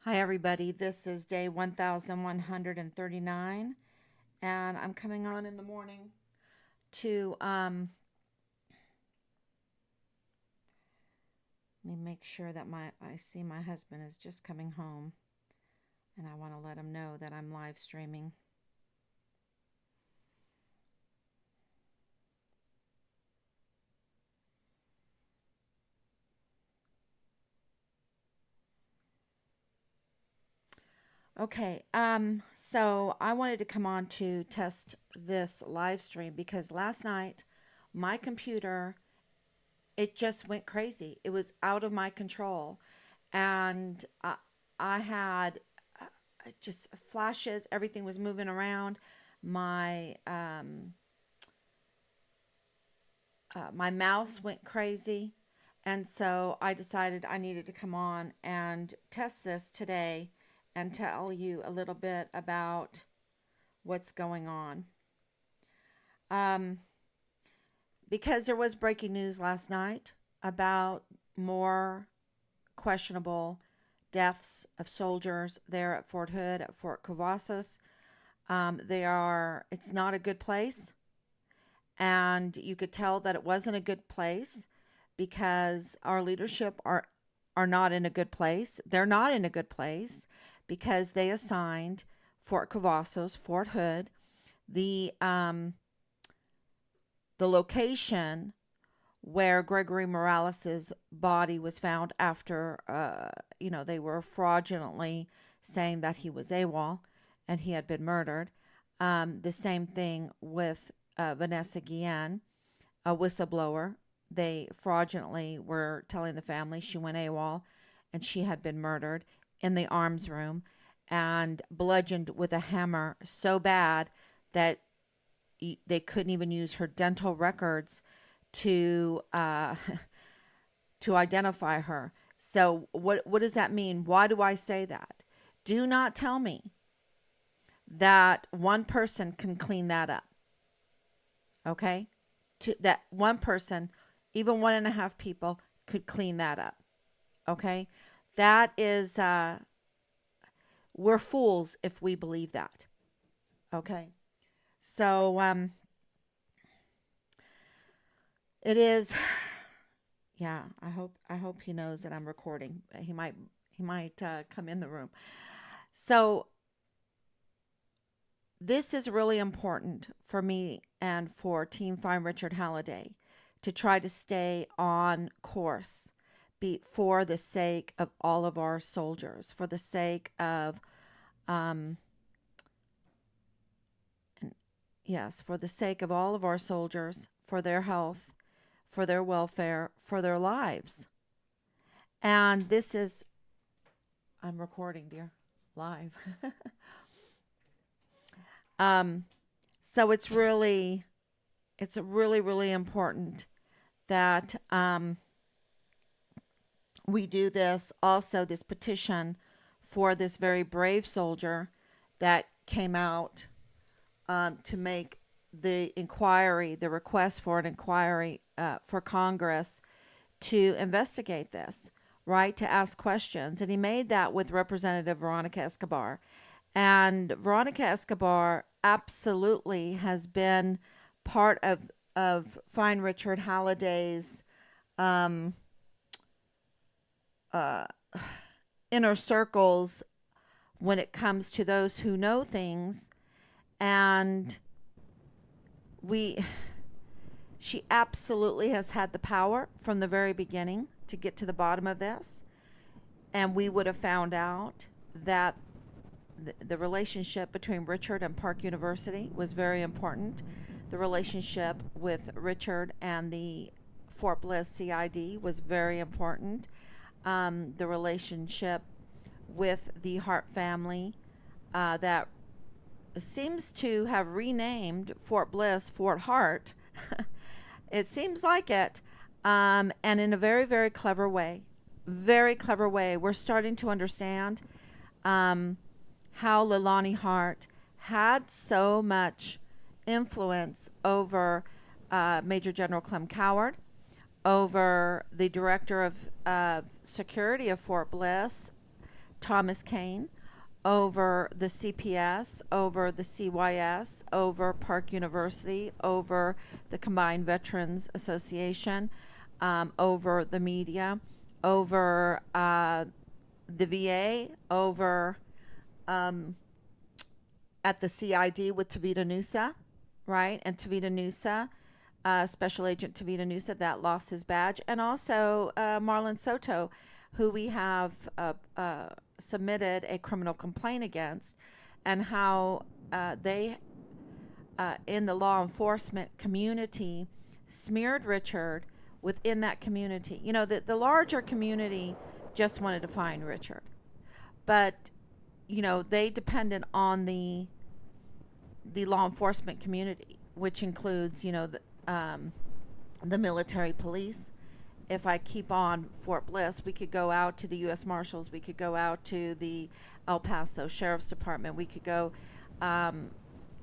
Hi, everybody. This is day 1139, and I'm coming on in the morning to let me make sure that I see my husband is just coming home, and I want to let him know that I'm live streaming. Okay, so I wanted to come on to test this live stream because last night my computer, it just went crazy. It was out of my control, and I had just flashes. Everything was moving around. My my mouse went crazy, and so I decided I needed to come on and test this today and tell you a little bit about what's going on. Um, because there was breaking news last night about more questionable deaths of soldiers there at Fort Hood, at Fort Cavazos. It's not a good place. And you could tell that it wasn't a good place because our leadership are not in a good place. They're not in a good place because they assigned Fort Cavazos, Fort Hood, the um, the location where Gregory Morales's body was found after they were fraudulently saying that he was AWOL and he had been murdered. The same thing with Vanessa Guillen, a whistleblower. They fraudulently were telling the family she went AWOL and she had been murdered in the arms room and bludgeoned with a hammer so bad that they couldn't even use her dental records to to identify her. So what does that mean? Why do I say that? Do not tell me that one person can clean that up. Okay, that one person, even one and a half people, could clean that up. Okay, that is we're fools if we believe that. Okay, so it is. Yeah, I hope he knows that I'm recording. He might come in the room. So this is really important for me and for Team Find Richard Halliday to try to stay on course for the sake of all of our soldiers, for the sake of, um, yes, for the sake of all of our soldiers, for their health, for their welfare, for their lives. And this is, I'm recording, dear, live. um, so it's really, really important that we do this also, this petition for this very brave soldier that came out to make the inquiry, the request for an inquiry for Congress to investigate this, right? To ask questions. And he made that with Representative Veronica Escobar. And Veronica Escobar absolutely has been part of Fine Richard Halliday's um, uh, inner circles when it comes to those who know things. And we she absolutely has had the power from the very beginning to get to the bottom of this, and we would have found out that the relationship between Richard and Park University was very important. The relationship with Richard and the Fort Bliss CID was very important. The relationship with the Hart family that seems to have renamed Fort Bliss Fort Hart. It seems like it. And in a very, very clever way. Very clever way. We're starting to understand um, how Leilani Hart had so much influence over Major General Clem Coward, over the director of security of Fort Bliss, Thomas Kane, over the CPS, over the CYS, over Park University, over the Combined Veterans Association, over the media, over the VA, over um, at the CID with Tavita Nusa, right? And Tavita Nusa, Special Agent Tavita Nusa, that lost his badge, and also Marlon Soto, who we have submitted a criminal complaint against, and how they, in the law enforcement community, smeared Richard within that community. You know, the larger community just wanted to find Richard, but they depended on the law enforcement community, which includes the military police. If I keep on Fort Bliss, we could go out to the U.S. Marshals, we could go out to the El Paso Sheriff's Department, we could go to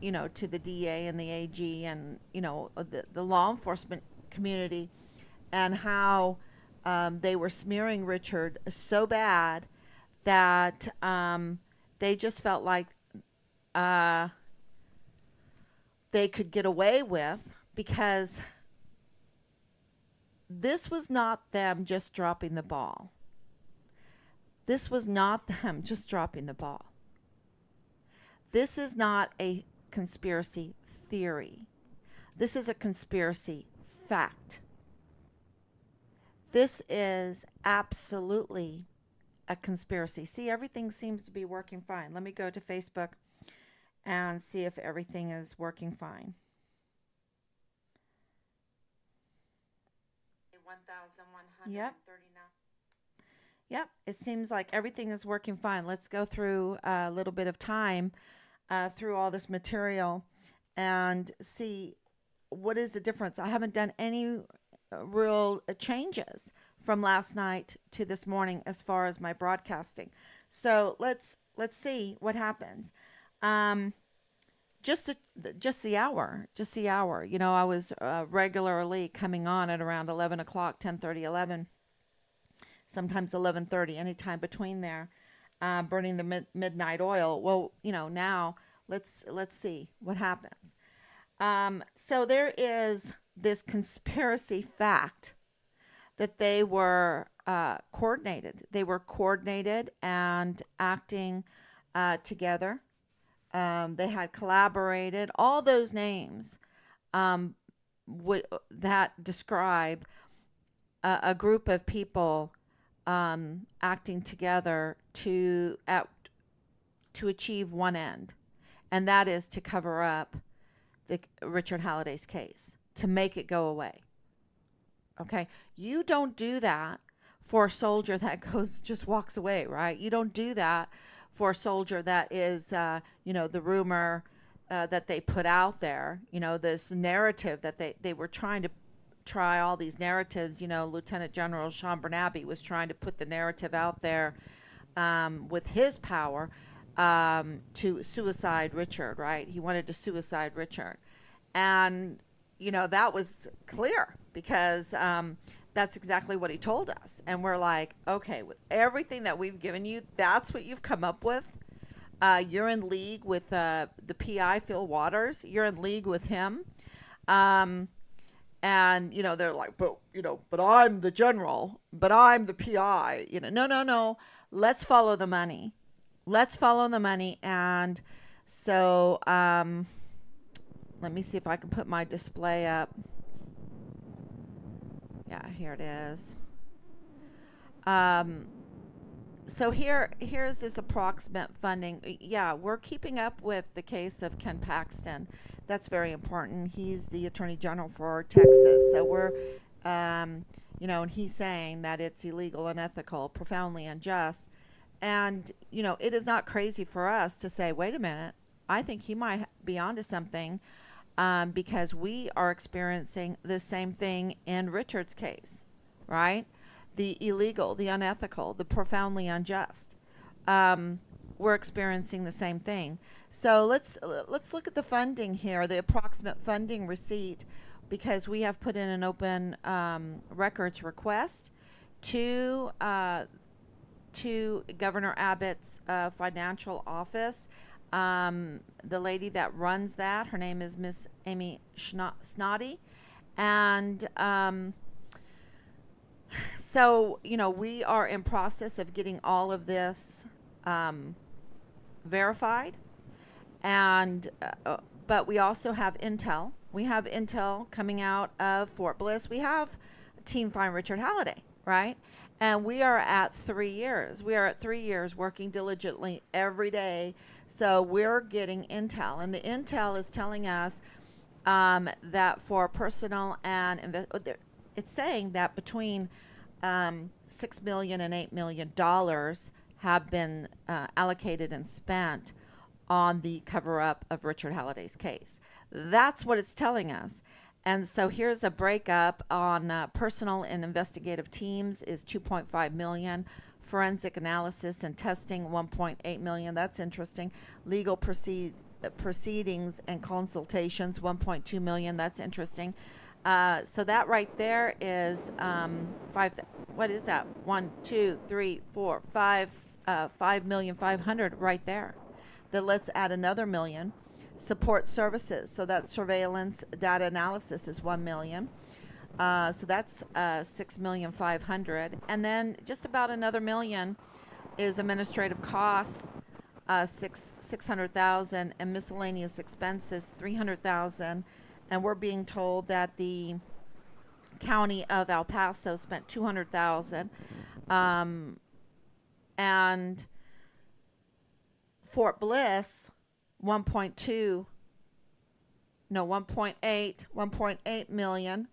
the DA and the AG, and the law enforcement community, and how they were smearing Richard so bad that they just felt like they could get away with, because this was not them just dropping the ball. This was not them just dropping the ball. This is not a conspiracy theory. This is a conspiracy fact. This is absolutely a conspiracy. See, everything seems to be working fine. Let me go to Facebook and see if everything is working fine. 1,139. Yep, it seems like everything is working fine. Let's go through a little bit of time through all this material and see what is the difference. I haven't done any real changes from last night to this morning as far as my broadcasting. So let's see what happens. Just the hour. I was regularly coming on at around 11 o'clock, 10:30, 11, sometimes 11:30, anytime between there, burning the midnight oil. Well, now let's see what happens. So there is this conspiracy fact that they were coordinated. They were coordinated and acting together. They had collaborated. All those names that describe a group of people acting together to achieve one end, and that is to cover up the Richard Halliday's case, to make it go away. Okay, you don't do that for a soldier that just walks away, right? You don't do that for a soldier that is, the rumor that they put out there, this narrative that they were trying to try all these narratives. Lieutenant General Sean Bernabe was trying to put the narrative out there with his power to suicide Richard, right? He wanted to suicide Richard. And, that was clear, because that's exactly what he told us. And we're like, okay, with everything that we've given you, that's what you've come up with? You're in league with the PI, Phil Waters. You're in league with him. And, they're like, but I'm the general, but I'm the PI. No. Let's follow the money. Let's follow the money. And so let me see if I can put my display up. Yeah, here it is. So here's this approximate funding. Yeah, we're keeping up with the case of Ken Paxton. That's very important. He's the Attorney General for Texas. So we're, and he's saying that it's illegal, unethical, profoundly unjust. And, it is not crazy for us to say, wait a minute, I think he might be onto something, because we are experiencing the same thing in Richard's case, right? The illegal, the unethical, the profoundly unjust. We're experiencing the same thing. So let's look at the funding here, the approximate funding receipt, because we have put in an open records request to to Governor Abbott's financial office. The lady that runs that, her name is Miss Amy Snoddy. And so, we are in process of getting all of this um, verified. And but we also have intel. We have intel coming out of Fort Bliss. We have Team Find Richard Halliday, right? And we are at 3 years. We are at 3 years working diligently every day. So we're getting intel, and the intel is telling us that for personal and it's saying that between $6 million and $8 million have been allocated and spent on the cover up of Richard Halliday's case. That's what it's telling us. And so here's a breakup on personal and investigative teams is 2.5 million, forensic analysis and testing 1.8 million. That's interesting. Legal proceedings and consultations 1.2 million. That's interesting. So that right there is five. What is that? 1, 2, 3, 4, 5. 5,500,000 right there. Then let's add another million. Support services. So that surveillance data analysis is 1 million. So that's 6,500,000. And then just about another million is administrative costs, 600,000, and miscellaneous expenses 300,000. And we're being told that the county of El Paso spent 200,000, and Fort Bliss 1.2, no 1.8 million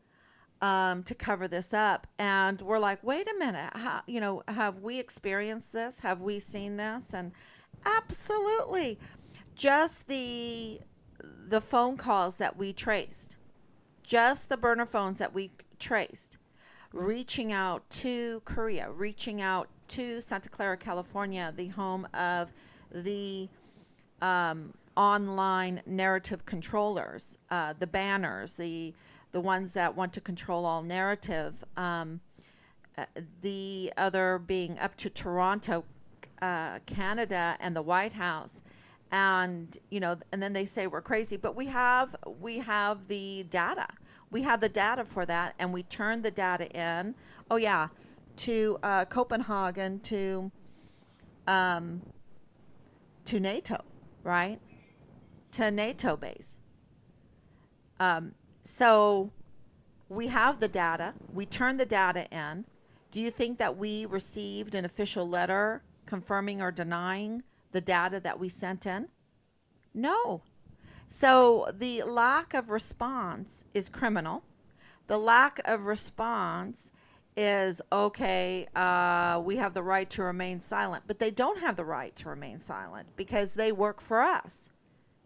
to cover this up. And we're like, wait a minute, how, have we experienced this? Have we seen this? And absolutely, just the phone calls that we traced, just the burner phones that we traced, reaching out to Korea, reaching out to Santa Clara, California, the home of the online narrative controllers, the banners, the ones that want to control all narrative. The other being up to Toronto, Canada, and the White House. And and then they say we're crazy, but we have the data. We have the data for that, and we turn the data in. Oh yeah, to Copenhagen, to NATO, right? To NATO base. So we have the data. We turn the data in. Do you think that we received an official letter confirming or denying the data that we sent in? No. So the lack of response is criminal. The lack of response is okay. We have the right to remain silent, but they don't have the right to remain silent because they work for us.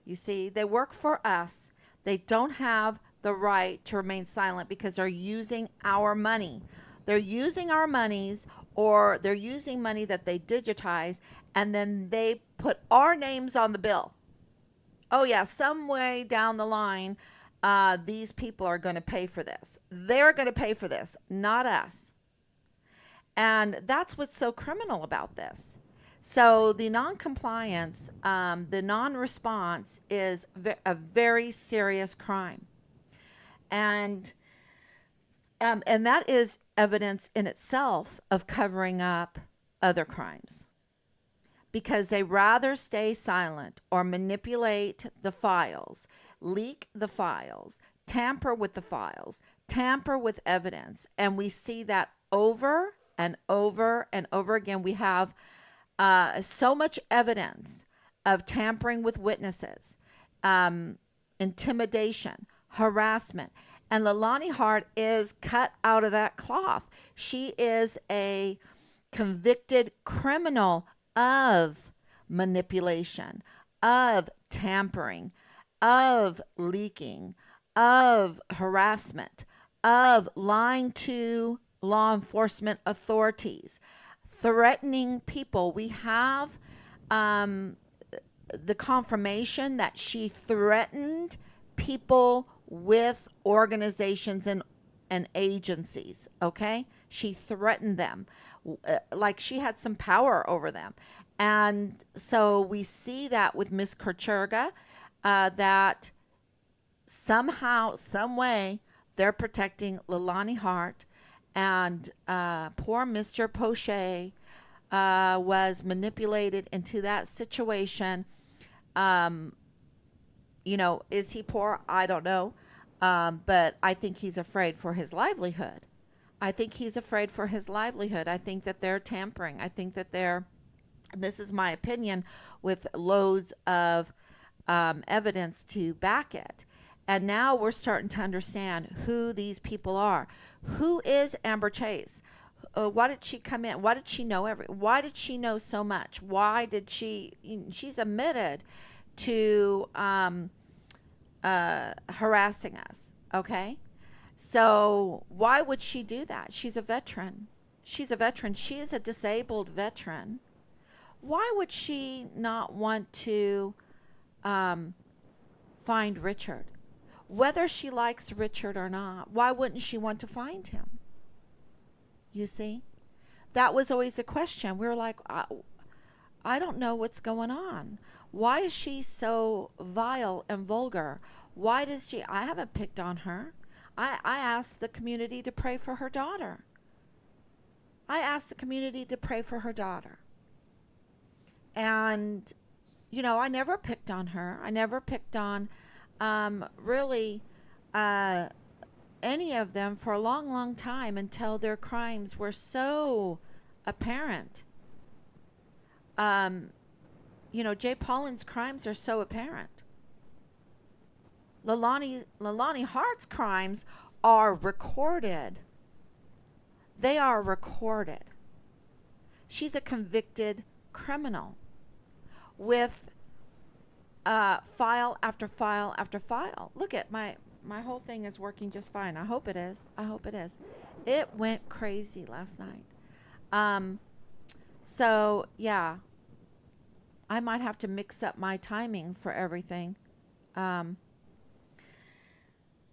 You see, they work for us. They don't have the right to remain silent because they're using our money. They're using our monies, or they're using money that they digitize, and then they put our names on the bill. Oh yeah, some way down the line, these people are going to pay for this. They're going to pay for this, not us. And that's what's so criminal about this. So the non-compliance, the non-response is a very serious crime. And that is evidence in itself of covering up other crimes, because they rather stay silent or manipulate the files, leak the files, tamper with the files, tamper with evidence. And we see that over and over and over again. We have so much evidence of tampering with witnesses, intimidation, harassment. And Leilani Hart is cut out of that cloth. She is a convicted criminal of manipulation, of tampering, of leaking, of harassment, of lying to law enforcement authorities, threatening people. We have the confirmation that she threatened people with organizations and and agencies, okay? She threatened them like she had some power over them. And so we see that with Miss Kercherga, that somehow, some way, they're protecting Lilani Hart, and poor Mr. Poche was manipulated into that situation. Um, is he poor? I don't know. But I think he's afraid for his livelihood. I think he's afraid for his livelihood. I think that they're tampering. I think that they're, this is my opinion, with loads of evidence to back it. And now we're starting to understand who these people are. Who is Amber Chase? Why did she come in? Why did she know Why did she know so much? Why did she? She's admitted to harassing us. Okay, so why would she do that? She's a veteran. She's a veteran. She is a disabled veteran. Why would she not want to um, find Richard? Whether she likes Richard or not, why wouldn't she want to find him? You see? That was always a question. We were like, I don't know what's going on. Why is she so vile and vulgar? Why does she? I haven't picked on her. I asked the community to pray for her daughter. I asked the community to pray for her daughter. And, I never picked on her. I never picked on really uh, any of them for a long, long time until their crimes were so apparent. Um, Jay Pollin's crimes are so apparent. Lilani Hart's crimes are recorded. They are recorded. She's a convicted criminal with file after file after file. Look at my whole thing is working just fine. I hope it is. I hope it is. It went crazy last night. So yeah, I might have to mix up my timing for everything. Um,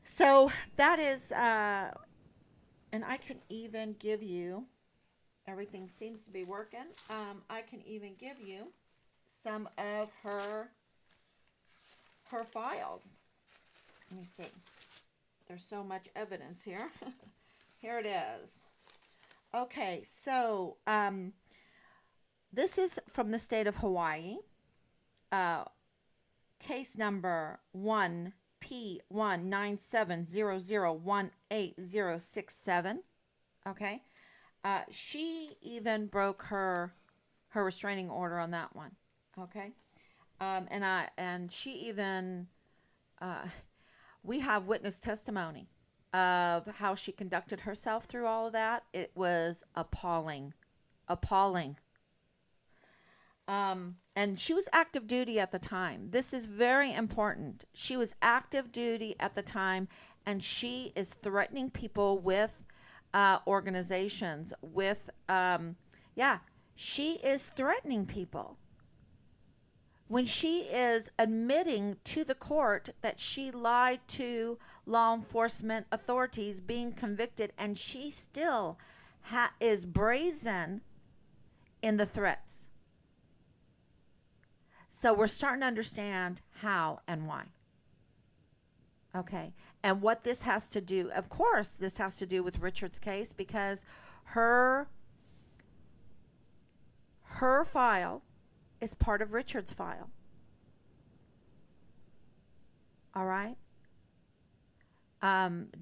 so that is, and I can even give you, everything seems to be working. I can even give you some of her files. Let me see. There's so much evidence here. Here it is. Okay, so this is from the state of Hawaii. Case number 1P197001867. Okay. She even broke her restraining order on that one. Okay. And she even we have witness testimony of how she conducted herself through all of that. It was appalling. Appalling. And she was active duty at the time. This is very important. She was active duty at the time, and she is threatening people with organizations, with, she is threatening people. When she is admitting to the court that she lied to law enforcement authorities, being convicted, and she still is brazen in the threats. So we're starting to understand how and why. Okay. And what this has to do, of course, this has to do with Richard's case, because her file is part of Richard's file. All right.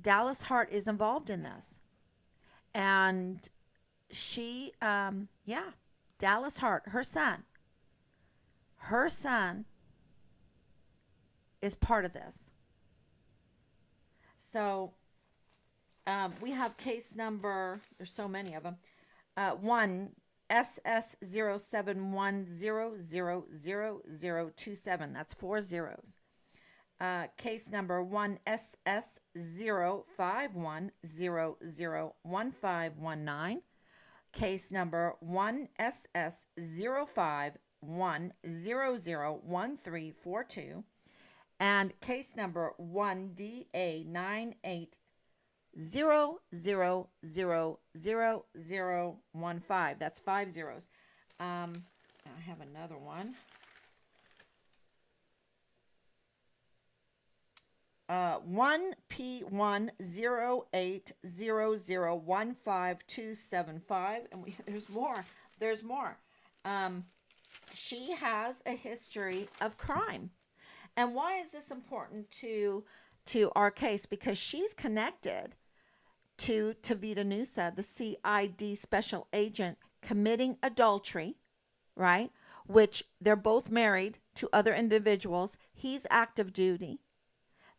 Dallas Hart is involved in this. And she, Dallas Hart, her son is part of this. So we have case number, there's so many of them, 1 SS0710000027. That's 4 zeros. Case number 1 SS051001519. Case number 1 SS0510001342. And case number 1DA98 0000015. That's 5 zeros. I have another one. 1P10015275, and there's more. There's more. Um, she has a history of crime. And why is this important to our case? Because she's connected to Tavita Nusa, the CID special agent, committing adultery, right? Which they're both married to other individuals. He's active duty.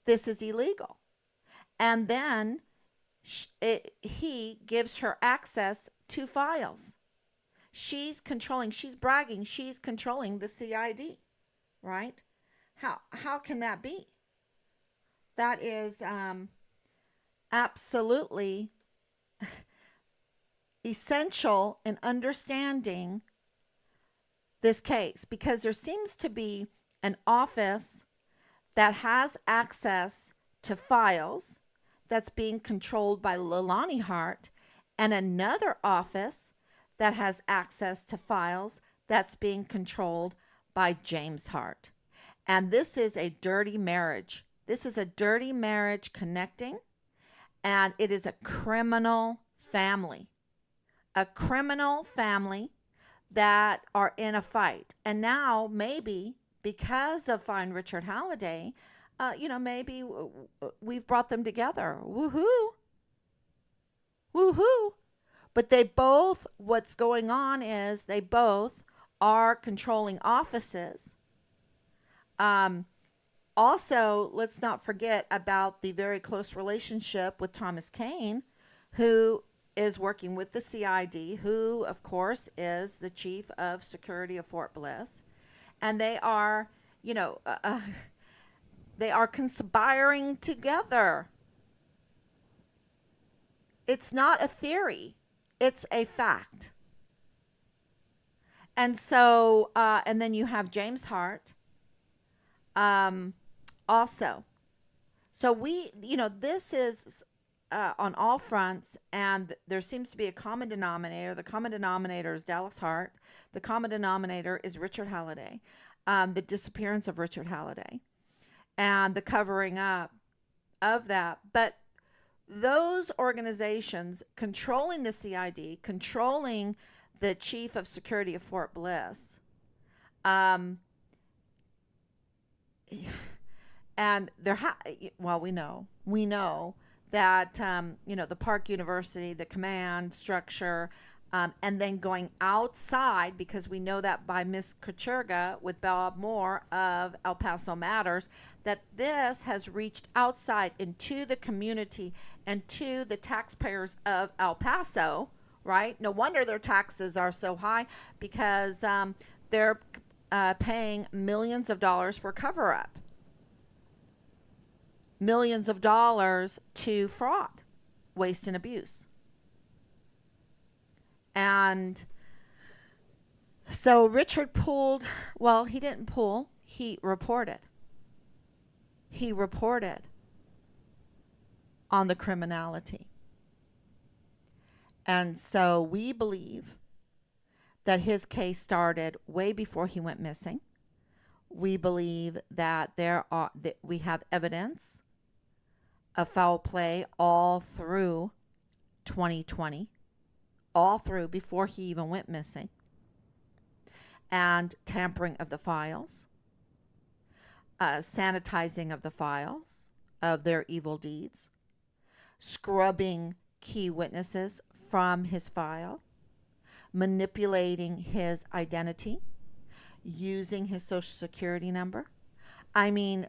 This is illegal. And then he gives her access to files. She's bragging, she's controlling the CID, right? How can that be? That is absolutely essential in understanding this case, because there seems to be an office that has access to files that's being controlled by Leilani Hart, and another office that has access to files that's being controlled by James Hart. And this is a dirty marriage. This is a dirty marriage connecting, and it is a criminal family. A criminal family that are in a fight. And now, maybe because of Find Richard Halliday, maybe we've brought them together. Woohoo! Woohoo! But what's going on is they both are controlling offices. Also, let's not forget about the very close relationship with Thomas Kane, who is working with the CID, who, of course, is the chief of security of Fort Bliss. And they are, they are conspiring together. It's not a theory, it's a fact. And so, and then you have James Hart also. So this is on all fronts, and there seems to be a common denominator. The common denominator is Dallas Hart. The common denominator is Richard Halliday, the disappearance of Richard Halliday, and the covering up of that. But those organizations controlling the CID, controlling the chief of security of Fort Bliss, and we know that the Park University, the command structure, and then going outside, because we know that by Miss Kucherga with Bob Moore of El Paso Matters, that this has reached outside into the community and to the taxpayers of El Paso, right? No wonder their taxes are so high, because they're paying millions of dollars for cover-up, millions of dollars to fraud, waste, and abuse. And so Richard he didn't pull, he reported. He reported on the criminality. And so we believe that his case started way before he went missing. We believe that we have evidence of foul play all through 2020, all through before he even went missing, and tampering of the files, sanitizing of the files of their evil deeds, scrubbing key witnesses from his file, manipulating his identity, using his social security number. I mean,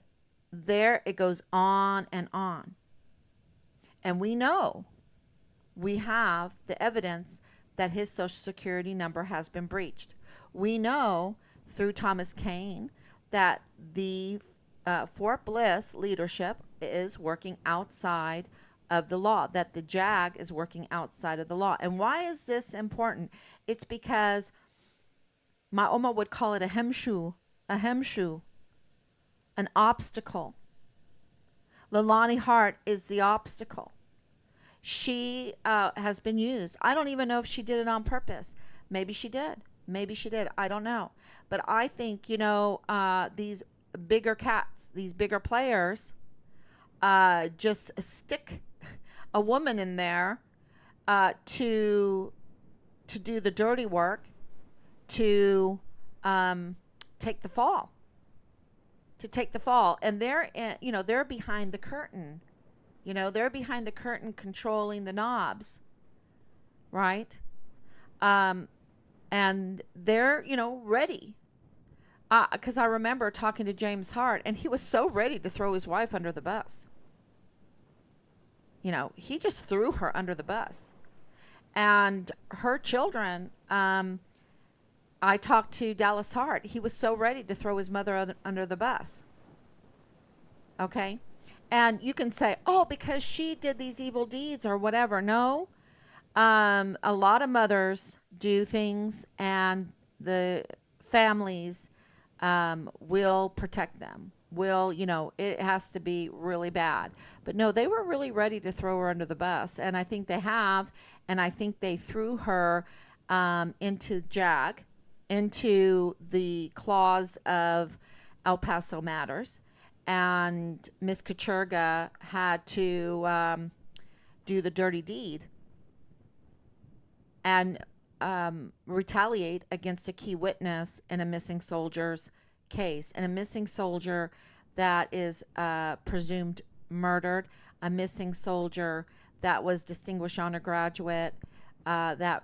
there it goes on and on. And we know, we have the evidence that his social security number has been breached. We know through Thomas Kane that the Fort Bliss leadership is working outside of the law, that the JAG is working outside of the law. And why is this important? It's because my Oma would call it a hemshu, an obstacle. Leilani Hart is the obstacle. She has been used. I don't even know if she did it on purpose. Maybe she did. Maybe she did. I don't know. But I think, these bigger cats, these bigger players, just stick a woman in there to do the dirty work, to um, take the fall, and they're behind the curtain. They're behind the curtain controlling the knobs, right? Um, and they're ready. Because I remember talking to James Hart, and he was so ready to throw his wife under the bus. He just threw her under the bus. And her children, I talked to Dallas Hart. He was so ready to throw his mother under the bus. Okay? And you can say, oh, because she did these evil deeds or whatever. No. A lot of mothers do things, and the families will protect them. It has to be really bad. But no, they were really ready to throw her under the bus. And I think they have. And I think they threw her into JAG, into the claws of El Paso Matters. And Miss Kachurga had to do the dirty deed and retaliate against a key witness in a missing soldier's case, and a missing soldier that is presumed murdered, a missing soldier that was distinguished honor graduate, that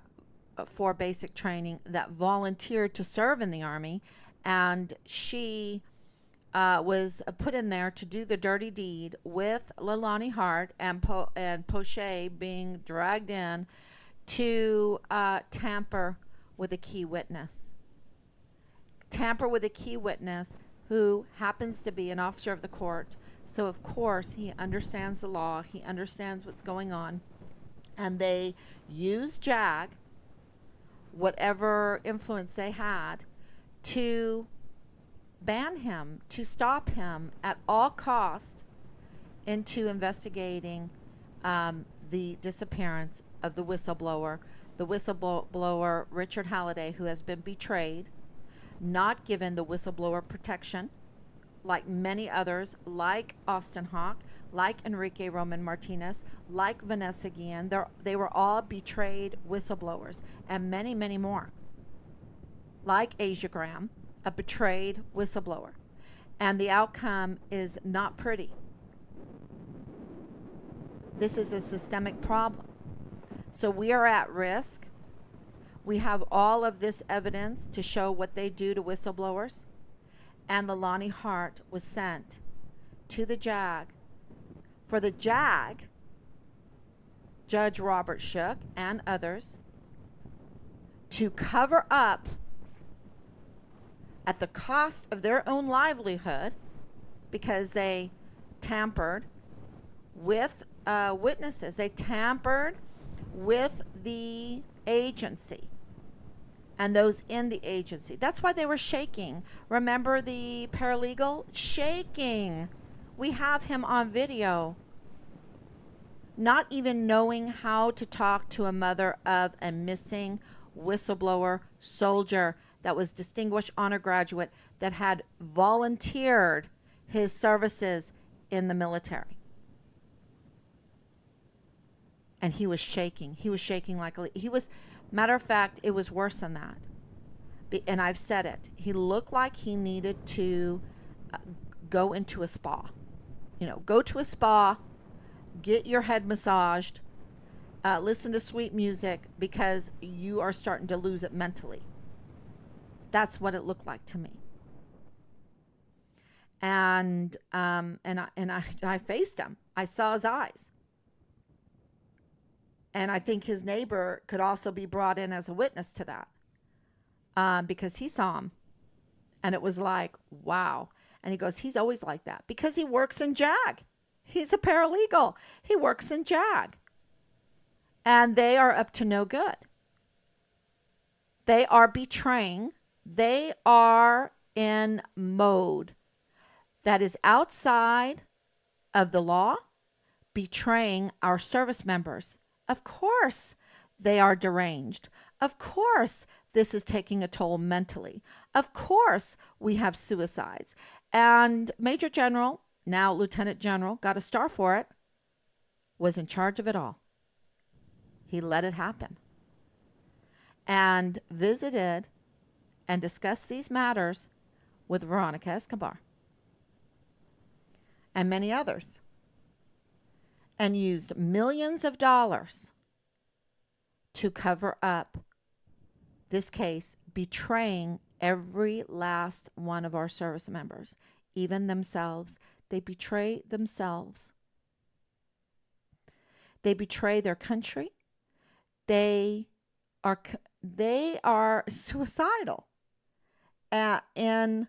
for basic training, that volunteered to serve in the Army, and she was put in there to do the dirty deed with Leilani Hart and Poche being dragged in to tamper with a key witness. Tamper with a key witness who happens to be an officer of the court. So, of course, he understands the law. He understands what's going on. And they use JAG, whatever influence they had, to ban him, to stop him at all cost into investigating the disappearance of the whistleblower Richard Halliday, who has been betrayed, not given the whistleblower protection, like many others, like Austin Hawk, like Enrique Roman Martinez, like Vanessa Guillen. They were all betrayed whistleblowers, and many, many more. Like Asia Graham, a betrayed whistleblower. And the outcome is not pretty. This is a systemic problem. So we are at risk. We have all of this evidence to show what they do to whistleblowers. And Leilani Hart was sent to the JAG. For the JAG, Judge Robert Shook and others, to cover up at the cost of their own livelihood, because they tampered with witnesses. They tampered with the agency and those in the agency. That's why they were shaking. Remember the paralegal? Shaking. We have him on video. Not even knowing how to talk to a mother of a missing whistleblower soldier that was distinguished honor graduate that had volunteered his services in the military. And he was shaking. He was shaking like he was. Matter of fact, it was worse than that. And I've said it. He looked like he needed to go into a spa. Go to a spa, get your head massaged, listen to sweet music, because you are starting to lose it mentally. That's what it looked like to me. And I faced him. I saw his eyes. And I think his neighbor could also be brought in as a witness to that, because he saw him. And it was like, wow. And he goes, he's always like that because he works in JAG. He's a paralegal. He works in JAG. And they are up to no good. They are betraying. They are in mode that is outside of the law, betraying our service members. Of course, they are deranged. Of course, this is taking a toll mentally. Of course, we have suicides. And Major General, now Lieutenant General, got a star for it, was in charge of it all. He let it happen and visited and discussed these matters with Veronica Escobar and many others, and used millions of dollars to cover up this case, betraying every last one of our service members, even themselves. They betray themselves. They betray their country. They are suicidal in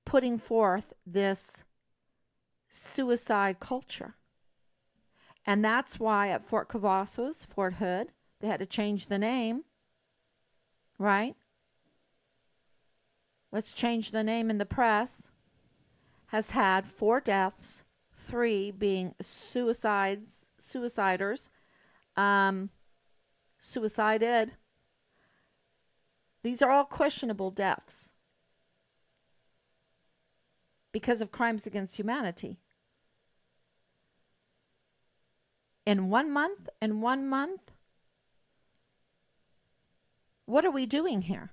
putting forth this suicide culture. And that's why at Fort Cavazos, Fort Hood, they had to change the name, right? Let's change the name in the press. Has had 4 deaths, 3 being suiciders, suicided. These are all questionable deaths because of crimes against humanity. In 1 month, what are we doing here?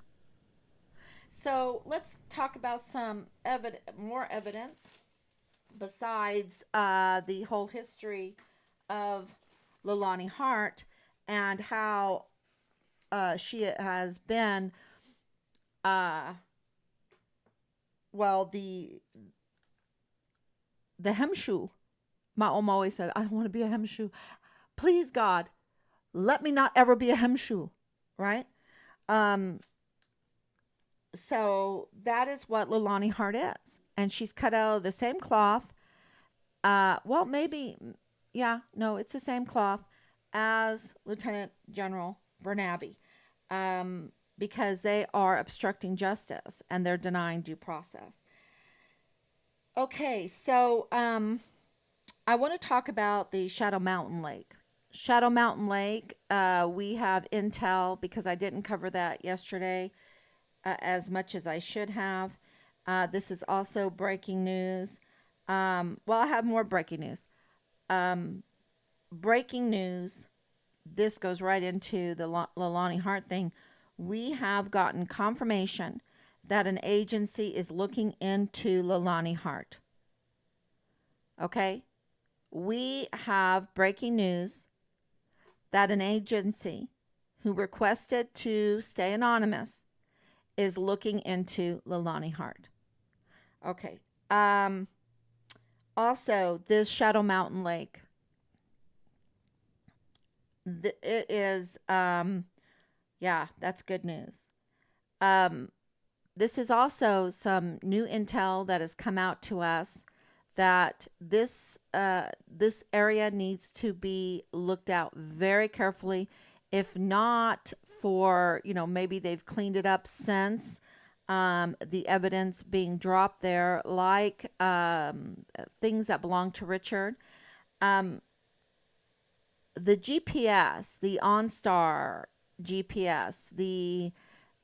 So let's talk about some more evidence besides the whole history of Leilani Hart and how she has been, the hemshu. My Oma always said, I don't want to be a hemshu. Please, God, let me not ever be a hemshu, right? So that is what Leilani Hart is. And she's cut out of the same cloth. Well, maybe, yeah, no, it's the same cloth as Lieutenant General Bernabe, because they are obstructing justice and they're denying due process. Okay, so I want to talk about the Shadow Mountain Lake. Shadow Mountain Lake, we have intel because I didn't cover that yesterday as much as I should have. This is also breaking news. Well, I have more breaking news. Breaking news. This goes right into the Leilani Hart thing. We have gotten confirmation that an agency is looking into Leilani Hart. Okay? We have breaking news that an agency who requested to stay anonymous is looking into Leilani Hart. Okay. Also, this Shadow Mountain Lake. It is, yeah, that's good news. This is also some new intel that has come out to us that this area needs to be looked out very carefully. If not for, maybe they've cleaned it up since the evidence being dropped there, like things that belong to Richard. The GPS, the OnStar GPS, the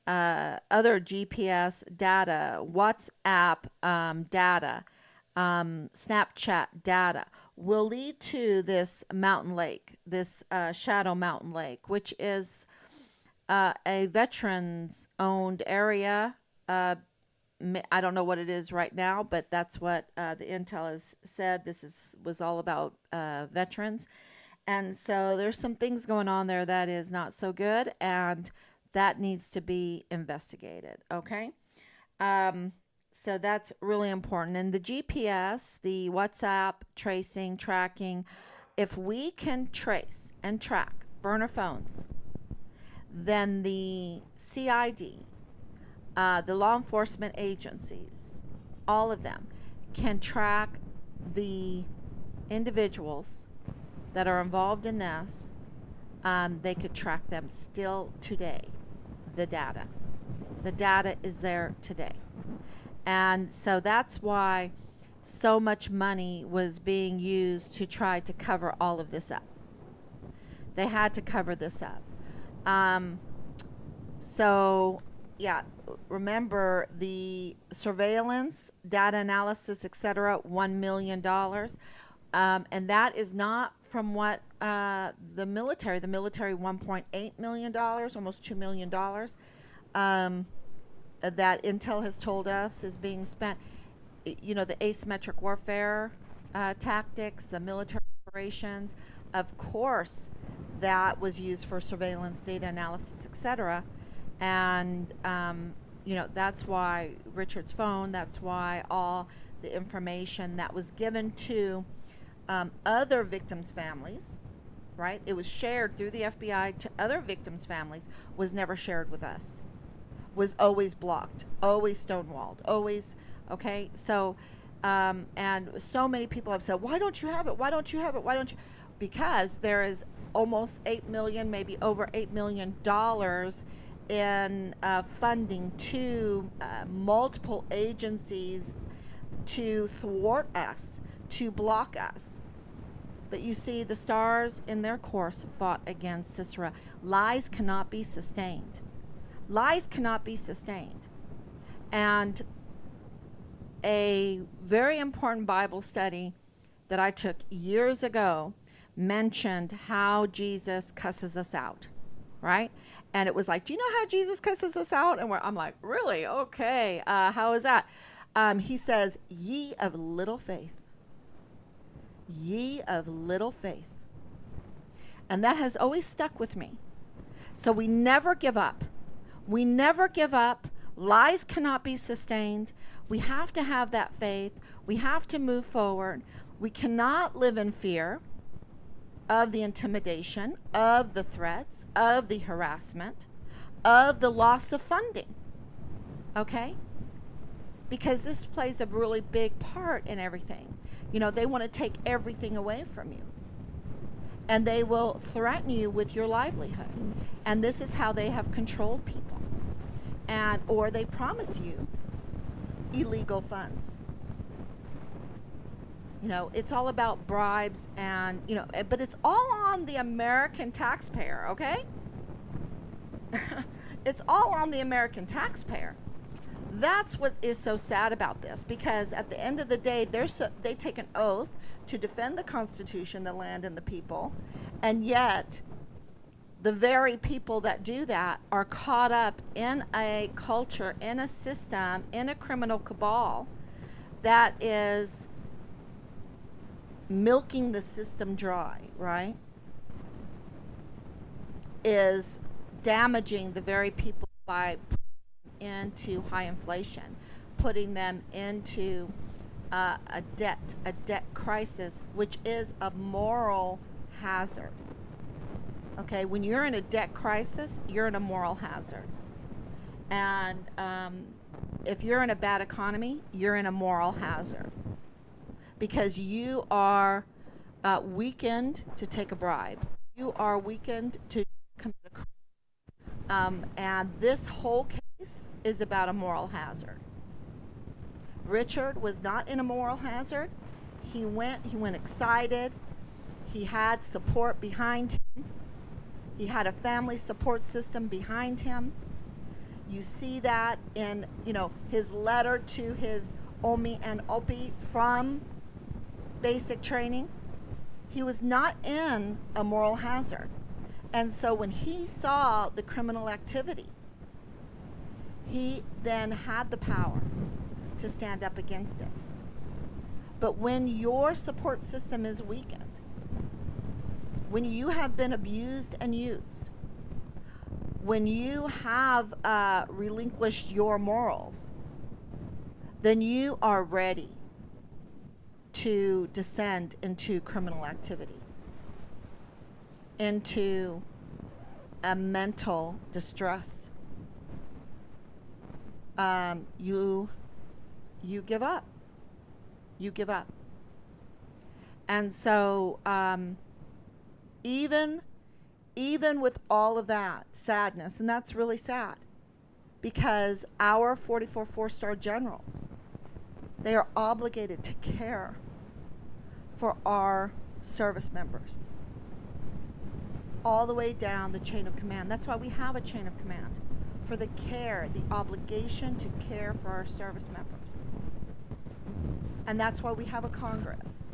other GPS data, WhatsApp data, Snapchat data will lead to this mountain lake, this Shadow Mountain Lake, which is a veterans-owned area. I don't know what it is right now, but that's what the intel has said. This was all about veterans. And so there's some things going on there that is not so good, and that needs to be investigated, okay? So that's really important. And the GPS, the WhatsApp tracing, tracking, if we can trace and track burner phones, then the CID, the law enforcement agencies, all of them can track the individuals that are involved in this. They could track them still today. The data is there today. And so that's why so much money was being used to try to cover all of this up. They had to cover this up. Um, so, yeah, remember the surveillance, data analysis, etc., $1 million. And that is not from what the military $1.8 million, almost $2 million, um, that Intel has told us is being spent. You know, the asymmetric warfare tactics, the military operations, of course, that was used for surveillance, data analysis, etc. And you know, that's why Richard's phone. That's why all the information that was given to other victims' families, right? It was shared through the FBI to other victims' families, was never shared with us, was always blocked, always stonewalled, always, okay? So, and so many people have said, why don't you have it? Why don't you have it? Why don't you? Because there is almost 8 million, maybe over $8 million in funding to multiple agencies to thwart us, to block us. But you see, the stars in their course fought against Sisera. Lies cannot be sustained. Lies cannot be sustained. And a very important Bible study that I took years ago mentioned how Jesus cusses us out, right? And it was like, do you know how Jesus cusses us out? And I'm like, really? Okay. How is that? He says, ye of little faith. Ye of little faith. And that has always stuck with me. So we never give up. We never give up. Lies cannot be sustained. We have to have that faith. We have to move forward. We cannot live in fear of the intimidation, of the threats, of the harassment, of the loss of funding. Okay? Because this plays a really big part in everything. You know, they want to take everything away from you. And they will threaten you with your livelihood. And this is how they have controlled people. And or they promise you illegal funds. You know, it's all about bribes and, you know, but it's all on the American taxpayer, okay? It's all on the American taxpayer. That's what is so sad about this, because at the end of the day, they take an oath to defend the Constitution, the land, and the people, and yet the very people that do that are caught up in a culture, in a system, in a criminal cabal that is milking the system dry, right? Is damaging the very people by into high inflation, putting them into a debt crisis, which is a moral hazard. Okay, when you're in a debt crisis, you're in a moral hazard. And if you're in a bad economy, you're in a moral hazard because you are weakened to take a bribe. You are weakened to commit a crime. And this whole case is about a moral hazard. Richard was not in a moral hazard. He went excited. He had support behind him. He had a family support system behind him. You see that in, you know, his letter to his Omi and Opi from basic training. He was not in a moral hazard. And so when he saw the criminal activity, he then had the power to stand up against it. But when your support system is weakened, when you have been abused and used, when you have relinquished your morals, then you are ready to descend into criminal activity, into a mental distress. You give up. You give up. And so even with all of that sadness, and that's really sad, because our 44 four-star generals They are obligated to care for our service members all the way down the chain of command. That's why we have a chain of command, for the care, the obligation to care for our service members. And that's why we have a Congress.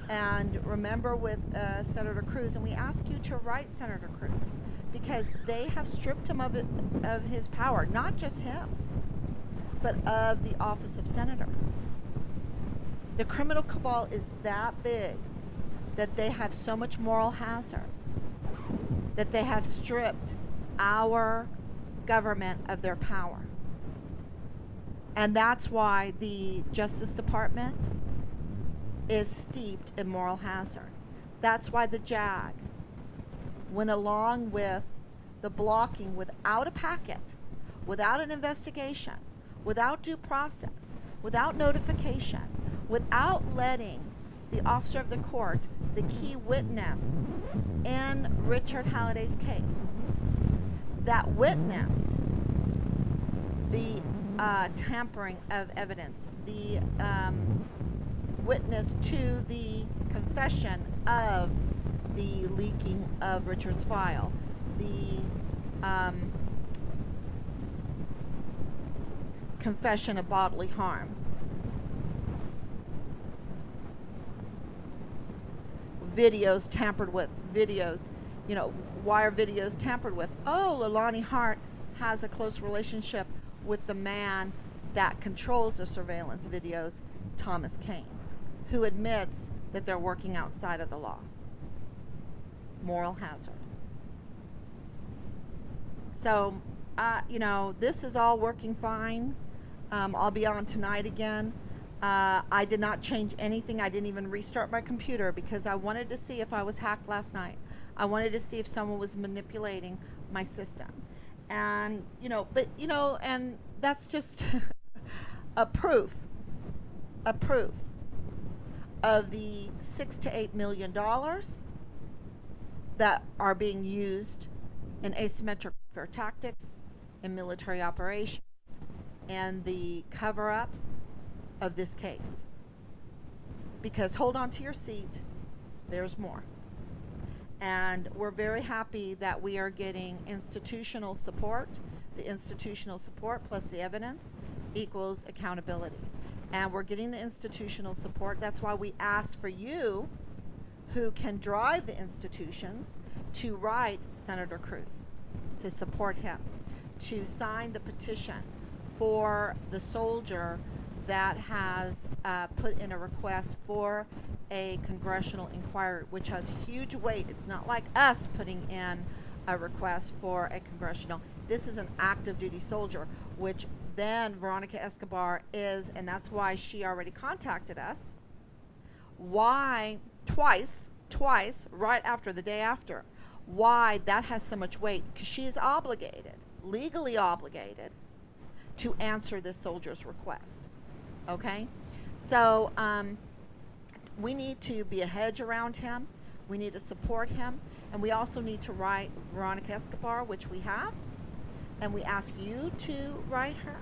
And remember with Senator Cruz, and we ask you to write Senator Cruz, because they have stripped him of his power, not just him, but of the office of senator. The criminal cabal is that big that they have so much moral hazard that they have stripped our government of their power. And that's why the Justice Department is steeped in moral hazard. That's why the JAG went along with the blocking without a packet, without an investigation, without due process, without notification, without letting the officer of the court, the key witness in Richard Halliday's case, that witnessed the tampering of evidence, the witness to the confession of the leaking of Richard's file, the confession of bodily harm. Videos tampered with, why are videos tampered with? Oh, Leilani Hart has a close relationship with the man that controls the surveillance videos, Thomas Kane, who admits that they're working outside of the law. Moral hazard. So, this is all working fine. I'll be on tonight again. I did not change anything. I didn't even restart my computer because I wanted to see if I was hacked last night. I wanted to see if someone was manipulating my system. And, and that's just a proof of the $6 to $8 million that are being used in asymmetric warfare tactics, in military operations, and the cover-up of this case. Because hold on to your seat, there's more. And we're very happy that we are getting institutional support. The institutional support plus the evidence equals accountability. And we're getting the institutional support. That's why we ask for you, who can drive the institutions, to write Senator Cruz, to support him, to sign the petition for the soldier that has put in a request for a congressional inquiry, which has huge weight. It's not like us putting in a request for a congressional. This is an active duty soldier, which then Veronica Escobar is, and that's why she already contacted us. Why twice, right after the day after. Why that has so much weight? Because she is obligated, legally obligated, to answer this soldier's request. Okay? So we need to be a hedge around him. We need to support him. And we also need to write Veronica Escobar, which we have. And we ask you to write her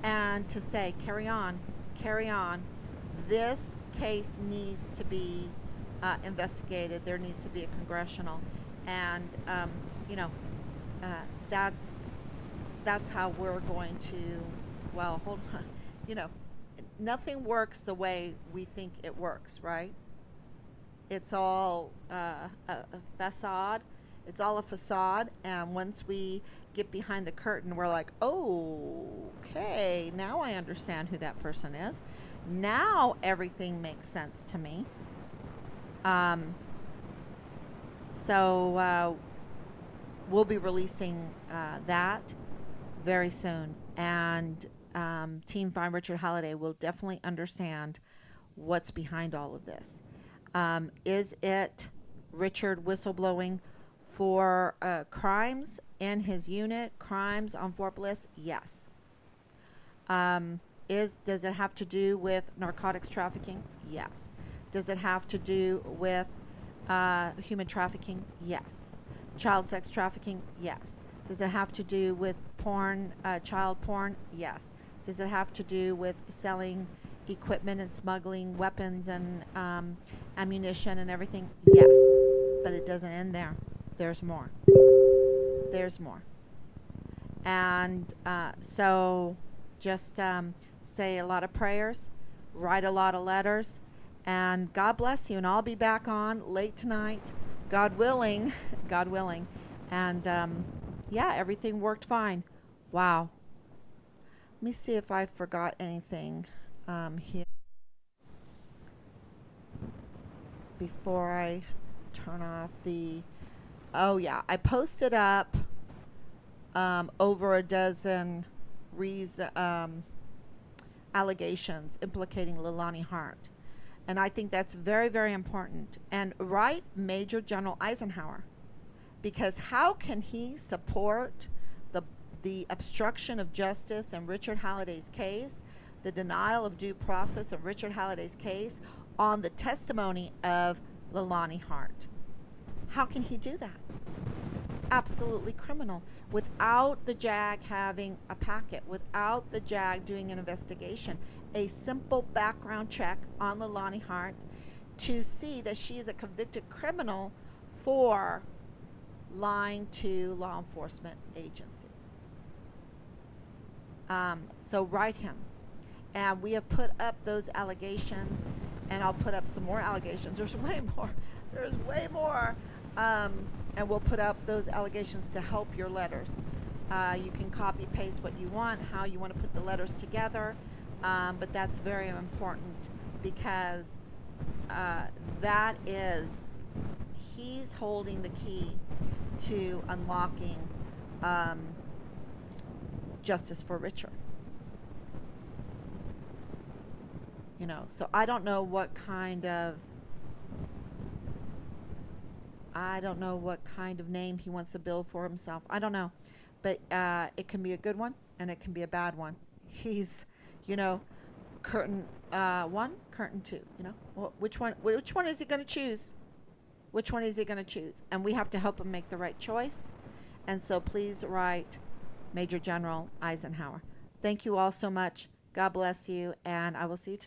and to say, carry on. This case needs to be investigated. There needs to be a congressional. And, that's how we're going to, well, hold on. Nothing works the way we think it works, right? It's all a facade. It's all a facade. And once we get behind the curtain, we're like, oh, okay, now I understand who that person is. Now everything makes sense to me. So we'll be releasing that very soon. And Team Find Richard Halliday will definitely understand what's behind all of this. Is it Richard whistleblowing for crimes in his unit, crimes on Fort Bliss? Yes. Does it have to do with narcotics trafficking? Yes. Does it have to do with human trafficking? Yes. Child sex trafficking? Yes. Does it have to do with porn, child porn? Yes. Does it have to do with selling equipment and smuggling weapons and ammunition and everything? Yes, but it doesn't end there. There's more. There's more. And so just say a lot of prayers, write a lot of letters, and God bless you. And I'll be back on late tonight, God willing, God willing. And yeah, everything worked fine. Wow. Let me see if I forgot anything here before I turn off the. Oh, yeah. I posted up over a dozen allegations implicating Leilani Hart. And I think that's very, very important. And write Major General Eisenhower, because how can he support the the obstruction of justice in Richard Halliday's case, the denial of due process in Richard Halliday's case on the testimony of Leilani Hart? How can he do that? It's absolutely criminal. Without the JAG having a packet, without the JAG doing an investigation, a simple background check on Leilani Hart to see that she is a convicted criminal for lying to law enforcement agencies. So write him. And we have put up those allegations, and I'll put up some more allegations. There's way more. There's way more. And we'll put up those allegations to help your letters. You can copy paste what you want, how you want to put the letters together, but that's very important, because that is, he's holding the key to unlocking justice for Richard. You know, so I don't know what kind of name he wants to build for himself. I don't know, but it can be a good one and it can be a bad one. He's, you know, curtain one, curtain two. You know, well, which one is he going to choose? Which one is he going to choose? And we have to help him make the right choice. And so please write Major General Eisenhower. Thank you all so much. God bless you, and I will see you tomorrow.